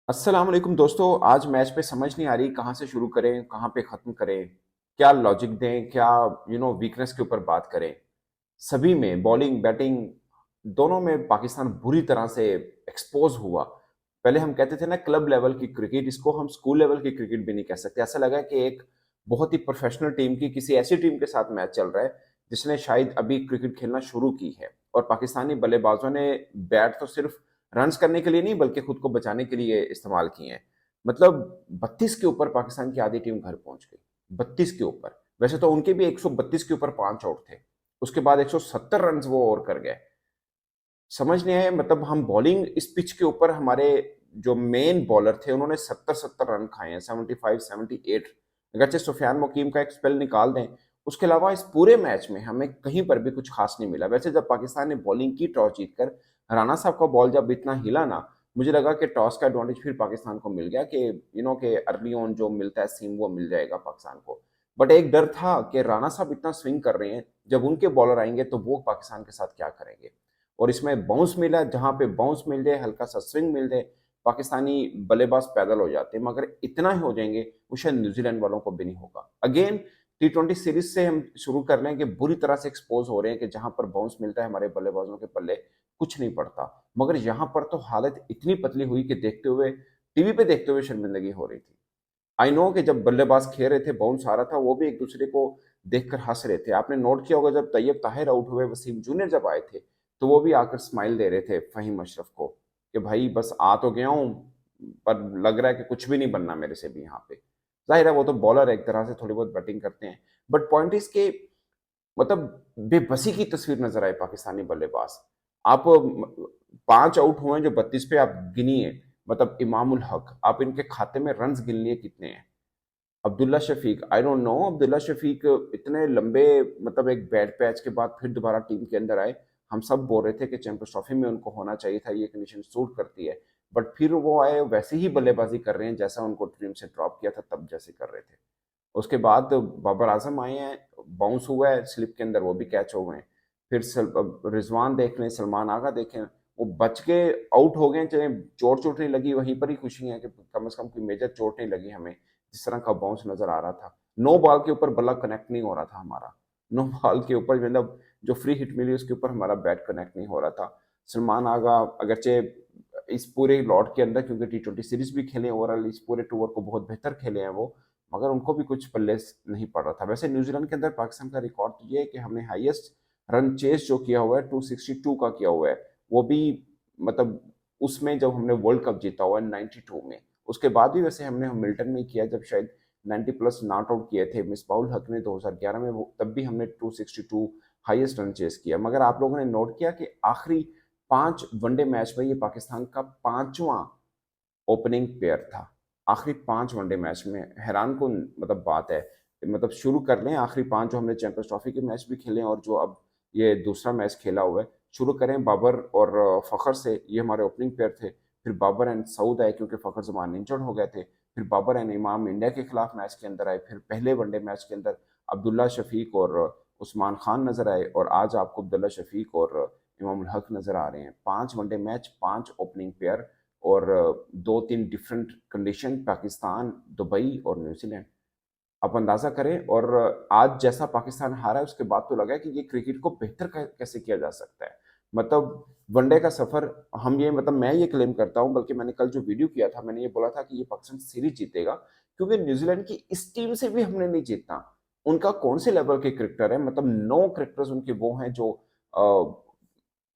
अस्सलाम वालेकुम दोस्तों। आज मैच पे समझ नहीं आ रही कहाँ से शुरू करें, कहाँ पे ख़त्म करें, क्या लॉजिक दें, क्या वीकनेस के ऊपर बात करें। सभी में बॉलिंग, बैटिंग दोनों में पाकिस्तान बुरी तरह से एक्सपोज़ हुआ। पहले हम कहते थे ना क्लब लेवल की क्रिकेट, इसको हम स्कूल लेवल की क्रिकेट भी नहीं कह सकते। ऐसा लगा कि एक बहुत ही प्रोफ़ेशनल टीम की किसी ऐसी टीम के साथ मैच चल रहा है, जिसने शायद अभी क्रिकेट खेलना शुरू की है और पाकिस्तानी बल्लेबाज़ों ने बैट तो सिर्फ़ रन्स करने के लिए नहीं बल्कि खुद को बचाने के लिए इस्तेमाल किए हैं। मतलब 32 के ऊपर पाकिस्तान की आधी टीम घर पहुंच गई। 32 के ऊपर, वैसे तो उनके भी 132 के ऊपर 5 आउट थे। उसके बाद 170 रन वो और कर गए। समझ नहीं आया, मतलब हम बॉलिंग इस पिच के ऊपर हमारे जो मेन बॉलर थे उन्होंने 70-70 रन खाए हैं, 75-78। अगरचे सुफियान मुकीम का एक स्पेल निकाल दें, उसके अलावा इस पूरे मैच में हमें कहीं पर भी कुछ खास नहीं मिला। वैसे जब पाकिस्तान ने बॉलिंग की टॉस जीतकर, राणा साहब का बॉल जब इतना हिला ना, मुझे लगा कि टॉस का एडवांटेज फिर पाकिस्तान को मिल गया कि के अर्ली ऑन जो मिलता है सीम वो मिल जाएगा पाकिस्तान को। बट एक डर था कि राणा साहब इतना स्विंग कर रहे हैं, जब उनके बॉलर आएंगे तो वो पाकिस्तान के साथ क्या करेंगे। और इसमें बाउंस मिला, जहां पे बाउंस मिल जाए, हल्का सा स्विंग मिल जाए, पाकिस्तानी बल्लेबाज पैदल हो जाते हैं। मगर इतना ही हो जाएंगे वो शायद न्यूजीलैंड वालों को भी नहीं होगा। अगेन T20 सीरीज से हम शुरू कर लें कि बुरी तरह से एक्सपोज हो रहे हैं कि जहां पर बाउंस मिलता है हमारे बल्लेबाजों के पल्ले कुछ नहीं पड़ता। मगर यहां पर तो हालत इतनी पतली हुई कि देखते हुए, टीवी पे देखते हुए शर्मिंदगी हो रही थी। आई नो कि जब बल्लेबाज खेल रहे थे, बाउंस आ रहा था, वो भी एक दूसरे को देखकर हंस रहे थे। आपने नोट किया होगा जब तैयब ताहिर आउट हुए, वसीम जूनियर जब आए थे, तो वो भी आकर स्माइल दे रहे थे फहीम अशरफ को कि भाई बस आ तो गया हूं, पर लग रहा है कि कुछ भी नहीं बनना मेरे से भी यहाँ पे। जाहिर है वो तो बॉलर एक तरह से थोड़ी बहुत बैटिंग करते हैं। बट पॉइंट इज के, मतलब बेबसी की तस्वीर नजर आई पाकिस्तानी बल्लेबाज। आप 5 आउट हुए जो 32 पे, आप गिनिए। मतलब इमामुल हक, आप इनके खाते में रन्स गिन लिए कितने हैं। Abdullah Shafique, I don't know, Abdullah Shafique इतने लंबे, मतलब एक बैड पैच के बाद फिर दोबारा टीम के अंदर आए। हम सब बोल रहे थे कि चैंपियंस ट्रॉफी में उनको होना चाहिए था, ये कंडीशन सूट करती है। बट फिर वो आए, वैसे ही बल्लेबाजी कर रहे हैं जैसा उनको टीम से ड्रॉप किया था तब जैसे कर रहे थे। उसके बाद बाबर आजम आए हैं, बाउंस हुआ है स्लिप के अंदर, वो भी कैच हो गए। फिर रिजवान देख लें, सलमान आगा देखें, वो बच के आउट हो गए। चाहे चोट चोट नहीं लगी, वहीं पर ही खुशी है कि कम से कम कोई मेजर चोट नहीं लगी हमें, जिस तरह का बाउंस नजर आ रहा था। नो बॉल के ऊपर बल्ला कनेक्ट नहीं हो रहा था हमारा। नो बॉल के ऊपर, मतलब जो फ्री हिट मिली उसके ऊपर हमारा बैट कनेक्ट नहीं हो रहा था। सलमान आगा अगरचे इस पूरे लॉट के अंदर, क्योंकि T20 सीरीज भी खेले, ओवरऑल इस पूरे टूर को बहुत बेहतर खेले हैं वो, मगर उनको भी कुछ पल्ले नहीं पड़ रहा था। वैसे न्यूजीलैंड के अंदर पाकिस्तान का रिकॉर्ड तो ये है कि हमने हाईएस्ट रन चेस जो किया हुआ है 262 का किया हुआ है। वो भी, मतलब उसमें जब हमने वर्ल्ड कप जीता हुआ है 92 में, उसके बाद भी वैसे हमने मिल्टन में किया जब शायद 90 प्लस नॉट आउट किए थे मिसबाउल हक ने 2011 में, वो तब भी हमने 262 हाईएस्ट रन चेस किया। मगर आप लोगों ने नोट किया कि आखिरी 5 वनडे मैच में ये पाकिस्तान का 5वां ओपनिंग पेयर था। आखिरी 5 वनडे मैच में, हैरान कन मतलब बात है। मतलब शुरू कर लें आखिरी 5 जो हमने चैंपियंस ट्रॉफी के मैच भी खेले हैं और जो अब ये दूसरा मैच खेला हुआ है। शुरू करें बाबर और फ़खर से, ये हमारे ओपनिंग पेयर थे। फिर बाबर एंड सऊद आए क्योंकि फ़खर ज़मान इंजर्ड हो गए थे। फिर बाबर एंड इमाम इंडिया के खिलाफ मैच के अंदर आए। फिर पहले वनडे मैच के अंदर अब्दुल्ला शफीक और उस्मान खान नजर आए, और आज आपको अब्दुल्ला शफीक और इमाम हक नजर आ रहे हैं। 5 वनडे मैच, 5 ओपनिंग पेयर, और 2-3 डिफरेंट कंडीशन, पाकिस्तान, दुबई और न्यूजीलैंड। आप अंदाजा करें। और आज जैसा पाकिस्तान हारा है उसके बाद तो लगा है कि ये क्रिकेट को बेहतर कैसे किया जा सकता है। मतलब वनडे का सफर, हम ये, मतलब मैं ये क्लेम करता हूं, बल्कि मैंने कल जो वीडियो किया था मैंने ये बोला था कि ये पाकिस्तान सीरीज जीतेगा, क्योंकि न्यूजीलैंड की इस टीम से भी हमने नहीं जीतना। उनका कौन से लेवल के क्रिकेटर है, मतलब 9 क्रिकेटर्स उनके वो हैं जो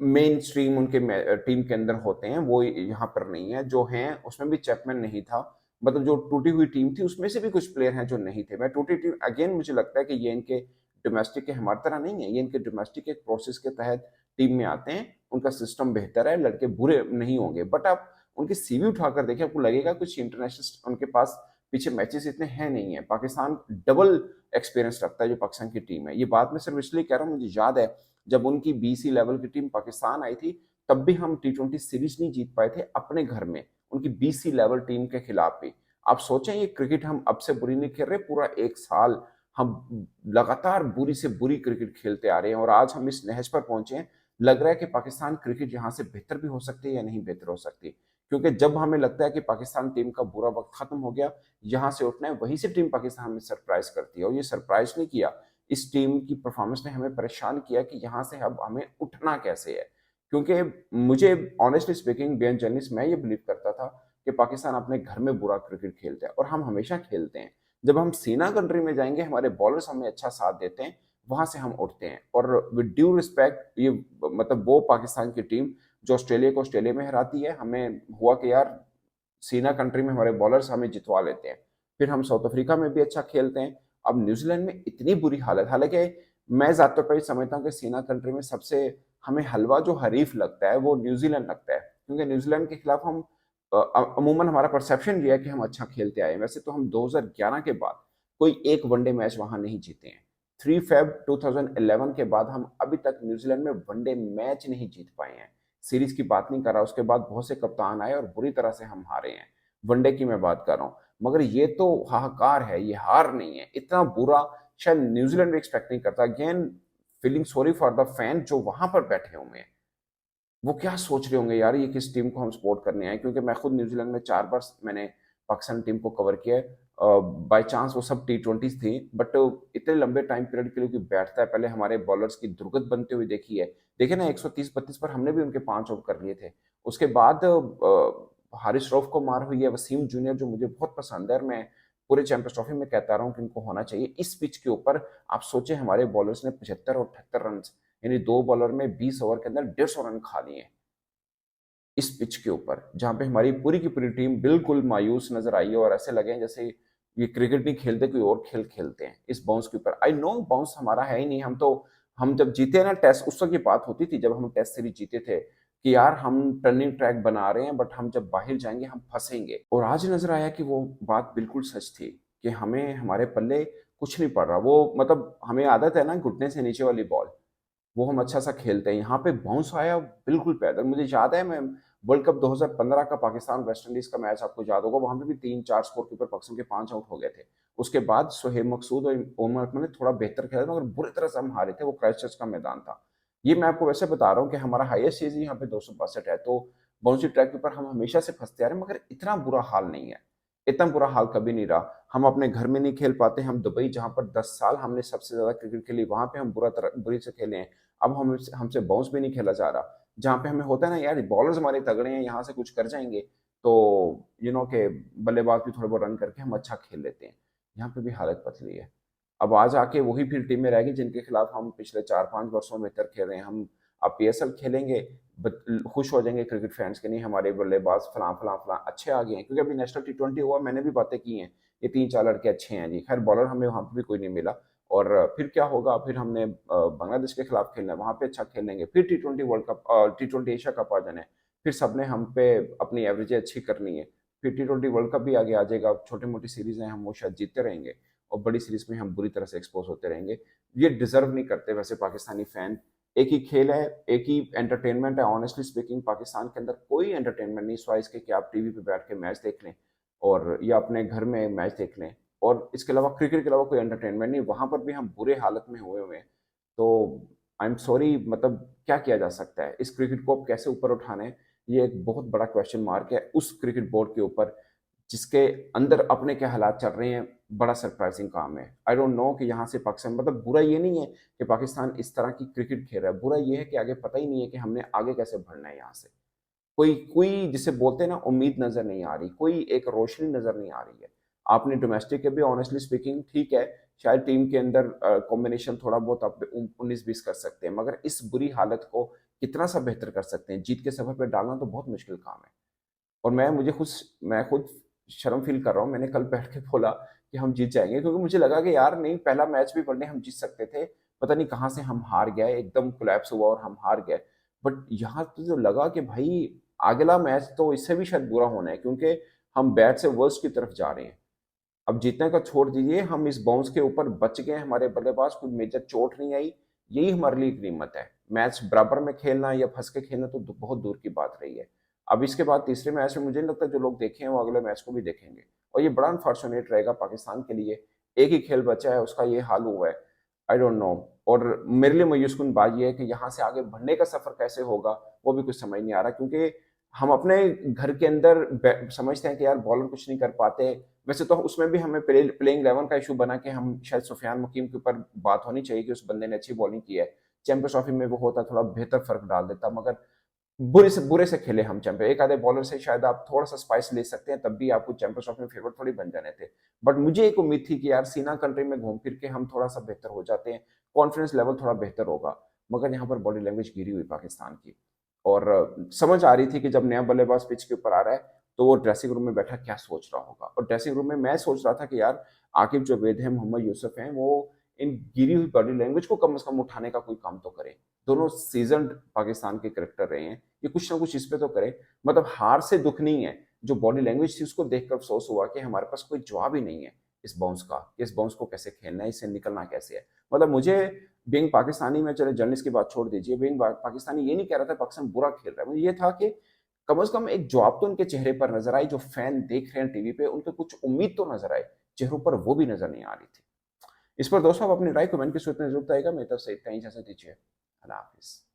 मेन स्ट्रीम उनके टीम के अंदर होते हैं, वो यहाँ पर नहीं है। जो हैं उसमें भी चैपमैन नहीं था। मतलब जो टूटी हुई टीम थी उसमें से भी कुछ प्लेयर हैं जो नहीं थे। मैं टूटी टीम, अगेन मुझे लगता है कि ये इनके डोमेस्टिक के हमारी तरह नहीं है, ये इनके डोमेस्टिक एक प्रोसेस के तहत टीम में आते हैं। उनका सिस्टम बेहतर है, लड़के बुरे नहीं होंगे। बट आप उनकी सीवी उठाकर देखिए, आपको लगेगा कुछ इंटरनेशनल उनके पास पीछे मैचेस इतने हैं नहीं है। पाकिस्तान डबल एक्सपीरियंस रखता है जो पाकिस्तान की टीम है। ये बात मैं सिर्फ इसलिए कह रहा हूँ, मुझे याद है जब उनकी BC लेवल की टीम पाकिस्तान आई थी, तब भी हम T20 सीरीज नहीं जीत पाए थे अपने घर में, उनकी BC लेवल टीम के खिलाफ भी। आप सोचें, ये क्रिकेट हम अब से बुरी नहीं खेल रहे, पूरा एक साल हम लगातार बुरी से बुरी क्रिकेट खेलते आ रहे हैं, और आज हम इस नहज पर पहुंचे हैं। लग रहा है कि पाकिस्तान क्रिकेट यहाँ से बेहतर भी हो सकती है या नहीं बेहतर हो सकती। क्योंकि जब हमें लगता है कि पाकिस्तान टीम का बुरा वक्त खत्म हो गया, यहाँ से उठना है, वहीं से टीम पाकिस्तान हमें सरप्राइज करती है। और ये सरप्राइज नहीं किया, इस टीम की परफॉर्मेंस ने हमें परेशान किया कि यहाँ से अब हमें उठना कैसे है। क्योंकि मुझे ऑनेस्टली स्पीकिंग बियॉन्ड जर्नलिस्ट मैं ये बिलीव करता था कि पाकिस्तान अपने घर में बुरा क्रिकेट खेलता है, और हम हमेशा खेलते हैं। जब हम सीना कंट्री में जाएंगे, हमारे बॉलर्स हमें अच्छा साथ देते हैं, वहां से हम उठते हैं। और विद ड्यू रिस्पेक्ट, ये मतलब वो पाकिस्तान की टीम जो ऑस्ट्रेलिया को ऑस्ट्रेलिया में हराती है, हमें हुआ कि यार सीना कंट्री में हमारे बॉलर्स हमें जितवा लेते हैं। फिर हम साउथ अफ्रीका में भी अच्छा खेलते हैं। अब न्यूजीलैंड में इतनी बुरी हालत, हालांकि मैं ज्यादातर पर समझता हूँ कि सीना कंट्री में सबसे हमें हलवा जो हरीफ लगता है वो न्यूजीलैंड लगता है, क्योंकि न्यूजीलैंड के खिलाफ हम अमूमन हमारा परसेप्शन ये है कि हम अच्छा खेलते आए। वैसे तो हम 2011 के बाद कोई एक वनडे मैच वहां नहीं जीते हैं। 3 फेब 2011 के बाद हम अभी तक न्यूजीलैंड में वनडे मैच नहीं जीत पाए हैं। सीरीज की बात नहीं कर रहा, उसके बाद बहुत से कप्तान आए और बुरी तरह से हम हारे हैं। वनडे की मैं बात कर रहा हूँ। मगर ये तो हाहाकार है, ये हार नहीं है। इतना बुरा शायद न्यूजीलैंड भी एक्सपेक्ट नहीं करता। Again feeling sorry for the fan जो वहां पर बैठे हुए हैं। वो क्या सोच रहे होंगे यार, ये किस टीम को हम सपोर्ट करने आए। क्योंकि मैं खुद न्यूजीलैंड में 4 बार मैंने पाकिस्तान टीम को कवर किया है। बाय चांस वो सब T20s थी, बट इतने लंबे टाइम पीरियड के लिए कोई बैठता है। पहले हमारे बॉलर्स की दुर्गत बनते हुए देखी है। देखे ना 130-32 पर हमने भी उनके 5 आउट कर लिए थे। उसके बाद हारिस रऊफ को मार हुई है, वसीम जूनियर जो मुझे बहुत पसंद है, और मैं पूरे चैंपियंस ट्रॉफी में कहता रहा हूँ कि इनको होना चाहिए इस पिच के ऊपर। आप सोचे हमारे बॉलर्स ने 75 और 78 रन, यानी 2 बॉलर में 20 ओवर के अंदर 150 रन खा लिए इस पिच के ऊपर, जहां पे हमारी पूरी की पूरी टीम बिल्कुल मायूस नजर आई है और ऐसे लगे हैं जैसे ये क्रिकेट नहीं खेलते, कोई और खेल खेलते हैं इस बाउंस के ऊपर। आई नो बाउंस हमारा है ही नहीं। हम जब जीते ना टेस्ट, उस वक्त की बात होती थी जब हम टेस्ट सीरीज जीते थे कि यार हम टर्निंग ट्रैक बना रहे हैं, बट हम जब बाहर जाएंगे हम फंसेंगे। और आज नजर आया कि वो बात बिल्कुल सच थी कि हमें हमारे पल्ले कुछ नहीं पड़ रहा। वो मतलब हमें आदत है ना घुटने से नीचे वाली बॉल, वो हम अच्छा सा खेलते हैं। यहाँ पे बाउंस आया बिल्कुल पैदल। मुझे याद है, मैं वर्ल्ड कप 2015 का पाकिस्तान वेस्ट इंडीज का मैच आपको याद होगा, वहां पे भी 3-4 स्कोर के ऊपर पाकिस्तान के 5 आउट हो गए थे। उसके बाद सोहेब मकसूद और ओमर अकमल ने थोड़ा बेहतर खेला था, मगर बुरी तरह से हम हारे थे। वो क्राइस्टचर्च का मैदान था। ये मैं आपको वैसे बता रहा हूँ कि हमारा हाईएस्ट चीज यहाँ पे 262 है। तो बाउंसी ट्रैक के ऊपर हम हमेशा से फंसते आ रहे हैं, मगर इतना बुरा हाल नहीं है। इतना बुरा हाल कभी नहीं रहा। हम अपने घर में नहीं खेल पाते, हम दुबई जहां पर 10 साल हमने सबसे ज्यादा क्रिकेट खेली, वहां पे हम बुरी से खेले हैं। अब हम हमसे बाउंस भी नहीं खेला जा रहा, जहाँ पे हमें होता है ना यार बॉलर्स हमारे तगड़े हैं, यहाँ से कुछ कर जाएंगे तो के बल्लेबाज भी थोड़े बहुत रन करके हम अच्छा खेल लेते हैं। यहाँ पे भी हालत पतली है। अब आज आके वही फिर टीमें रहेगी जिनके खिलाफ हम पिछले 4-5 वर्षों में बेहतर खेल रहे हैं। हम अब PSL खेलेंगे, खुश हो जाएंगे क्रिकेट फैंस के, नहीं हमारे बल्लेबाज फलां फलां फलां अच्छे आ गए हैं। क्योंकि अभी नेशनल T20 हुआ, मैंने भी बातें की हैं, ये 3-4 लड़के अच्छे हैं जी। खैर बॉलर हमें वहां पर भी कोई नहीं मिला। और फिर क्या होगा, फिर हमने बांग्लादेश के खिलाफ खेलना है, वहां पे अच्छा खेलेंगे। फिर T20 world cup, T20 Asia cup आ जाना है, फिर सबने हम पे अपनी एवरेज अच्छी करनी है। फिर T20 वर्ल्ड कप भी आगे आ जाएगा। छोटी मोटी सीरीज हैं, हम वो शायद जीतते रहेंगे, और बड़ी सीरीज में हम बुरी तरह से एक्सपोज होते रहेंगे। ये डिजर्व नहीं करते वैसे पाकिस्तानी फैन। एक ही खेल है, एक ही एंटरटेनमेंट है। ऑनेस्टली स्पीकिंग पाकिस्तान के अंदर कोई एंटरटेनमेंट नहीं सिवाय इसके कि आप टीवी पे बैठ के मैच देख लें, और या अपने घर में मैच देख लें। और इसके अलावा क्रिकेट के अलावा कोई एंटरटेनमेंट नहीं। वहां पर भी हम बुरे हालत में हुए हैं। तो आई एम सॉरी, मतलब क्या किया जा सकता है, इस क्रिकेट को अब कैसे ऊपर उठाना है, ये एक बहुत बड़ा क्वेश्चन मार्क है उस क्रिकेट बोर्ड के ऊपर जिसके अंदर अपने क्या हालात चल रहे हैं। बड़ा सरप्राइजिंग काम है। आई डोंट नो कि यहाँ से पाकिस्तान, मतलब बुरा ये नहीं है कि पाकिस्तान इस तरह की क्रिकेट खेल रहा है, बुरा ये है कि आगे पता ही नहीं है कि हमने आगे कैसे बढ़ना है यहाँ से। कोई कोई जिसे बोलते हैं ना, उम्मीद नजर नहीं आ रही, कोई एक रोशनी नजर नहीं आ रही है। आपने डोमेस्टिक के भी ऑनेस्टली स्पीकिंग ठीक है, शायद टीम के अंदर कॉम्बिनेशन थोड़ा बहुत आप 19-20 कर सकते हैं, मगर इस बुरी हालत को कितना सा बेहतर कर सकते हैं, जीत के सफर पर डालना तो बहुत मुश्किल काम है। और मैं खुद शर्म फील कर रहा हूँ। मैंने कल बैठ के बोला कि हम जीत जाएंगे, क्योंकि मुझे लगा कि यार नहीं, पहला मैच भी वनडे हम जीत सकते थे। पता नहीं कहाँ से हम हार गए, एकदम कोलैप्स हुआ और हम हार गए। बट यहाँ तो जो लगा कि भाई अगला मैच तो इससे भी शायद बुरा होना है, क्योंकि हम बैट से वर्स्ट की तरफ जा रहे हैं। अब जीतने का छोड़ दीजिए, हम इस बाउंस के ऊपर बच गए, हमारे बल्लेबाज कोई मेजर चोट नहीं आई, यही हमारे लिए कीमत है। मैच बराबर में खेलना या फंस के खेलना तो बहुत दूर की बात रही है। अब इसके बाद तीसरे मैच में मुझे नहीं लगता जो लोग देखे हैं वो अगले मैच को भी देखेंगे, और ये बड़ा अनफॉर्चुनेट रहेगा पाकिस्तान के लिए। एक ही खेल बचा है, उसका ये हाल हुआ है। आई डोंट नो। और मेरे लिए मायूस कुन बात यह है कि यहाँ से आगे बढ़ने का सफर कैसे होगा वो भी कुछ समझ नहीं आ रहा, क्योंकि हम अपने घर के अंदर समझते हैं कि यार बॉलर कुछ नहीं कर पाते। वैसे तो उसमें भी हमें प्लेइंग 11 का इशू बना कि हम शायद सुफियान मुकीम के ऊपर बात होनी चाहिए कि उस बंदे ने अच्छी बॉलिंग की है। चैंपियंस ट्रॉफी में वो होता थोड़ा बेहतर फर्क डाल देता, मगर बुरे से खेले हम चैंपियन। एक आधे बॉलर से शायद आप थोड़ा सा स्पाइस ले सकते हैं, तब भी आपको चैंपियंस ट्रॉफी में फेवरेट थोड़ी बन जाने थे। बट मुझे एक उम्मीद थी कि यार सीना कंट्री में घूम फिर के हम थोड़ा सा बेहतर हो जाते हैं, कॉन्फिडेंस लेवल थोड़ा बेहतर होगा। मगर यहाँ पर बॉडी लैंग्वेज गिरी हुई पाकिस्तान की। और समझ आ रही थी कि जब नया बल्लेबाज पिच के ऊपर आ रहा है तो वो ड्रेसिंग रूम में बैठा क्या सोच रहा होगा। और ड्रेसिंग रूम में मैं सोच रहा था कि यार आकिब जुबैद है, मोहम्मद यूसुफ हैं, वो इन गिरी हुई बॉडी लैंग्वेज को कम से कम उठाने का कोई काम तो करे। दोनों सीजन्ड पाकिस्तान के करेक्टर रहे हैं, ये कुछ ना कुछ इस पे तो करे। मतलब हार से दुख नहीं है, जो बॉडी लैंग्वेज थी उसको देखकर अफसोस हुआ कि हमारे पास कोई जवाब ही नहीं है इस बाउंस का, इस बाउंस को कैसे खेलना है, इससे निकलना कैसे है। मतलब मुझे बीइंग पाकिस्तानी में, चले जर्नलिस्ट की बात छोड़ दीजिए, बीइंग पाकिस्तानी ये नहीं कह रहा था पाकिस्तान बुरा खेल रहा है, मुझे ये था कि कम से कम एक जवाब तो उनके चेहरे पर नजर आई। जो फैन देख रहे हैं टीवी पे उनको कुछ उम्मीद तो नजर आए, चेहरों पर वो भी नजर नहीं आ रही थी। इस पर दोस्तों आप अपनी राय कमेंट की सूरत में जरूर बताइएगा। मेरी तरफ से इतना ही, इजाजत दीजिए। अल्लाह हाफिज।